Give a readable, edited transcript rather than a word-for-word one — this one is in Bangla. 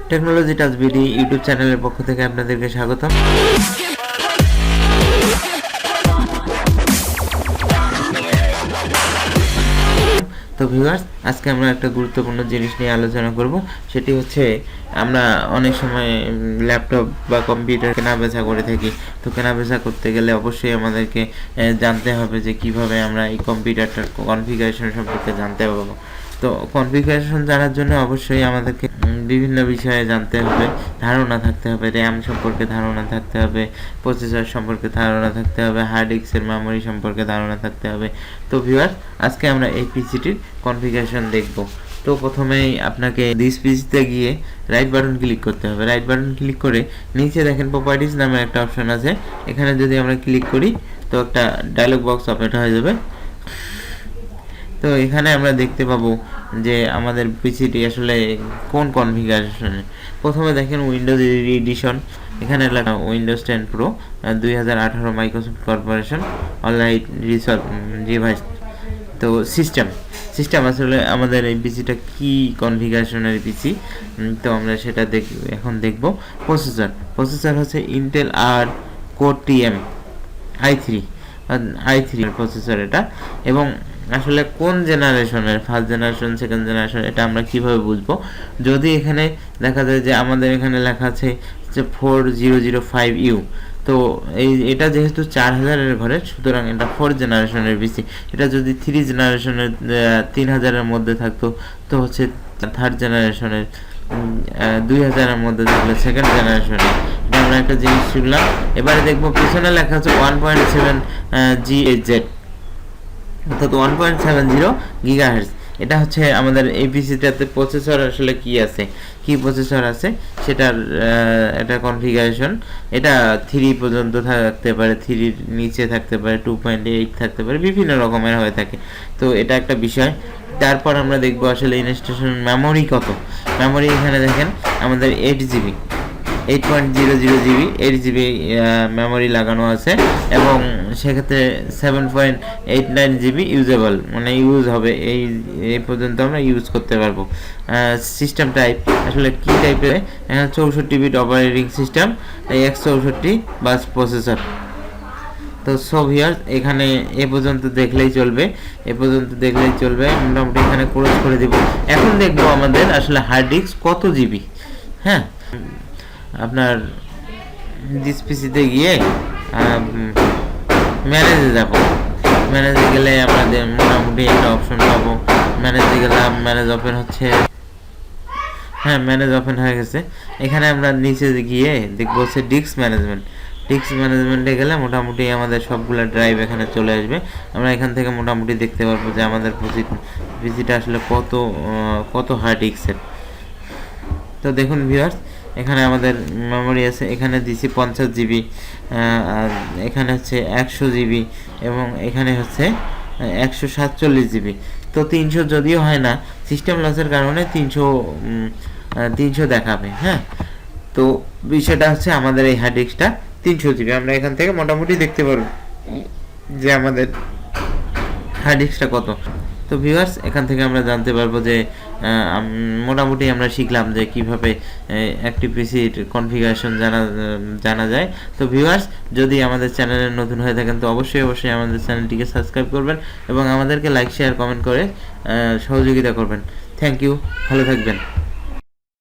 টেকনোলজি টাচ বিডি ইউটিউব চ্যানেলের পক্ষ থেকে আপনাদেরকে স্বাগতম। তো ভিউয়ার্স, আজকে আমরা একটা গুরুত্বপূর্ণ জিনিস নিয়ে আলোচনা করব। সেটি হচ্ছে আমরা অনেক সময় ল্যাপটপ বা কম্পিউটার কেনা বেচা করে থাকি। তো কেনা বেচা করতে গেলে অবশ্যই আমাদেরকে জানতে হবে যে কিভাবে আমরা এই কম্পিউটারটার কনফিগারেশন সম্পর্কে জানতে পারবো। তো কনফিগারেশন জানার জন্য অবশ্যই আমাদেরকে বিভিন্ন বিষয়ে জানতে হবে, ধারণা থাকতে হবে, র্যাম সম্পর্কে ধারণা থাকতে হবে, প্রসেসর সম্পর্কে ধারণা থাকতে হবে, হার্ড ডিস্কের মেমোরি সম্পর্কে ধারণা থাকতে হবে। তো ভিউয়ার, আজকে আমরা এই পিসিটির কনফিগারেশন দেখব। তো প্রথমেই আপনাকে দিস পিসিতে গিয়ে রাইট বাটন ক্লিক করতে হবে। রাইট বাটন ক্লিক করে নিচে দেখেন প্রপার্টিজ নামে একটা অপশন আছে। এখানে যদি আমরা ক্লিক করি তো একটা ডায়লগ বক্স ওপেন হয়ে যাবে। তো এখানে আমরা দেখতে পাবো যে আমাদের পিসিটি আসলে কোন কনফিগারেশনে। প্রথমে দেখেন উইন্ডোজ এডিশন, এখানে লেখা Windows 10 pro 2018 Microsoft corporation online revise. তো সিস্টেম আসলে আমাদের এই পিসিটা কি কনফিগারেশনের পিসি, তো আমরা সেটা এখন দেখব। প্রসেসর হচ্ছে ইন্টেল আর কোর টিএম i3 প্রসেসর এটা। এবং আসলে কোন জেনারেশনের, ফার্স্ট জেনারেশন, সেকেন্ড জেনারেশন, এটা আমরা কিভাবে বুঝবো? যদি এখানে দেখা যায় যে আমাদের এখানে লেখা আছে যে 4005U, তো এটা যেহেতু 4000-এর ঘরে, সুতরাং এটা 4 জেনারেশনের পিসি। এটা যদি 3 জেনারেশনের 3000-এর মধ্যে থাকতো তো হচ্ছে থার্ড জেনারেশনের, 2000-এর মধ্যে থাকলে সেকেন্ড জেনারেশনের। এটা আমরা একটা জিনিস শিখলাম। এবারে দেখবো পিছনে লেখা আছে 1.7 GHz, অর্থাৎ 1.70 GHz। এটা হচ্ছে আমাদের এই পিসিটাতে প্রসেসর আসলে কি প্রসেসর আছে সেটার এটা কনফিগারেশন। এটা 3 পর্যন্ত থাকতে পারে, 3-র নিচে থাকতে পারে, 2.8 থাকতে পারে, বিভিন্ন রকমের হয়ে থাকে। তো এটা একটা বিষয়। তারপর আমরা দেখব আসলে ইনস্টলেশন মেমোরি কত। মেমোরি এখানে দেখেন আমাদের 8GB, 8.00 GB মেমোরি লাগানো আছে, এবং সেক্ষেত্রে 7.89 GB ইউজেবল, মানে ইউজ হবে, এই পর্যন্ত আমরা ইউজ করতে পারবো। সিস্টেম টাইপ আসলে কি টাইপের, 64 বিট অপারেটিং সিস্টেম, x64 বাস প্রসেসর। তো সব ভিউয়ার্স, এখানে এ পর্যন্ত দেখলেই চলবে, মোটামুটি এখানে ক্লোজ করে দিব। এখন দেখবো আমাদের আসলে হার্ড ডিস্ক কত জিবি। হ্যাঁ, আপনার দিস পিসিতে গিয়ে ম্যানেজে যাব। ম্যানেজে গেলে আমাদের মোটামুটি একটা অপশন পাবো। ম্যানেজে গেলাম, ম্যানেজ ওপেন হচ্ছে। হ্যাঁ, ম্যানেজ ওপেন হয়ে গেছে। এখানে আমরা নিচে গিয়ে দেখবো হচ্ছে ডিস্ক ম্যানেজমেন্টে গেলে মোটামুটি আমাদের সবগুলো ড্রাইভ এখানে চলে আসবে। আমরা এখান থেকে মোটামুটি দেখতে পারবো যে আমাদের পিসিটা আসলে কত হার্ড ডিস্কের। তো দেখুন ভিউয়ার্স, এখানে আমাদের মেমোরি আছে, এখানে দিছি 50GB, আর এখানে হচ্ছে 100GB, এবং এখানে হচ্ছে 147GB। তো 300 যদিও হয় না, সিস্টেম লসের কারণে 300 দেখাবে। হ্যাঁ, তো বিষয়টা হচ্ছে আমাদের এই হার্ড ডিস্কটা 300GB। আমরা এখান থেকে মোটামুটি দেখতে পারবো যে আমাদের হার্ড ডিস্কটা কত। তো ভিউয়ার্স, এখান থেকে আমরা জানতে পারবো যে মোটামুটি আমরা শিখলাম যে কিভাবে একটি পিসির কনফিগারেশন জানা যায়। তো ভিউয়ার্স, যদি আমাদের চ্যানেলে নতুন হয়ে থাকেন তো অবশ্যই আমাদের চ্যানেলটিকে সাবস্ক্রাইব করবেন এবং আমাদেরকে লাইক, শেয়ার, কমেন্ট করে সহযোগিতা করবেন। থ্যাংক ইউ, ভালো থাকবেন।